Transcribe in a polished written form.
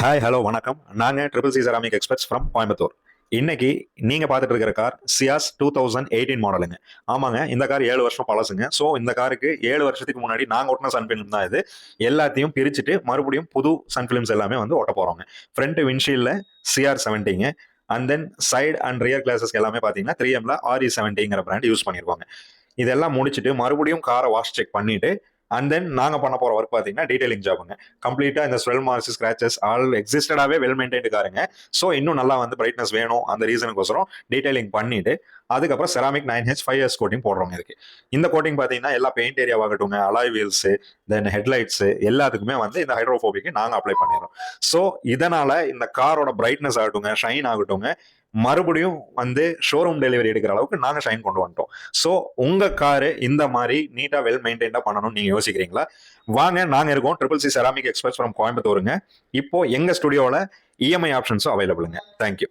Hi hello வணக்கம். நாங்கள் triple C ceramic experts from Coimbatore. இன்னைக்கு நீங்கள் பார்த்துட்டு இருக்கிற கார் சியாஸ் 2018 மாடலுங்க. ஆமாங்க, இந்த கார் 7 வருஷம் பழசுங்க. ஸோ இந்த காருக்கு 7 வருஷத்துக்கு முன்னாடி நாங்கள் ஒட்டின சன் ஃபிலிம் தான் இது. எல்லாத்தையும் பிரிச்சுட்டு மறுபடியும் புது சன் ஃபிலிம்ஸ் எல்லாமே வந்து ஓட்ட போகிறோங்க. ஃப்ரண்ட் விண்ட்ஷீல்டில் CR70ங்க. And then side and rear கிளாஸஸ்க்கு எல்லாமே பார்த்தீங்கன்னா 3Mல RE70ங்கிற பிராண்ட் யூஸ் பண்ணியிருப்பாங்க. இதெல்லாம் முடிச்சுட்டு மறுபடியும் காரை வாஷ் செக் பண்ணிட்டு அண்ட் தென் நாங்கள் பண்ண போகிற ஒர்க் பார்த்தீங்கன்னா டீடைலிங் ஜாபுங்க. கம்ப்ளீட்டாக இந்த ஸ்வெல் மார்க்ஸ் ஸ்க்ராச்சஸ் ஆல் எக்ஸிஸ்டடாகவே வெல் மெயின்டைன்டு காருங்க. ஸோ இன்னும் நல்லா வந்து பிரைட்னஸ் வேணும் அந்த ரீசனுக்கோசரம் டீடைலிங் பண்ணிட்டு அதுக்கப்புறம் செராமிக் 9H 5S கோட்டிங் போடுறோங்க. இதுக்கு இந்த கோட்டிங் பார்த்தீங்கன்னா எல்லா பெயிண்ட் ஏரியாவாகட்டுங்க, அலாய் வீல்ஸு, தென் ஹெட்லைட்ஸு எல்லாத்துக்குமே வந்து இந்த ஹைட்ரோஃபோபிக்கு நாங்கள் அப்ளை பண்ணிடுறோம். ஸோ இதனால இந்த காரோட பிரைட்னஸ் ஆகட்டுங்க, ஷைன் ஆகட்டுங்க, மறுபடியும் வந்து ஷோரூம் டெலிவரி எடுக்கிற அளவுக்கு நாங்கள் ஷைன் கொண்டு வந்துட்டோம். ஸோ உங்கள் காரு இந்த மாதிரி நீட்டாக வெல் மெயின்டைண்டாக பண்ணணும்னு நீங்கள் யோசிக்கிறீங்களா? வாங்க, நாங்கள் இருக்கோம் triple C ceramic experts from கோயம்புத்தூருங்க. இப்போ எங்கள் ஸ்டுடியோவில் இஎம்ஐ ஆப்ஷன்ஸும் அவைலபிளுங்க. தேங்க்யூ.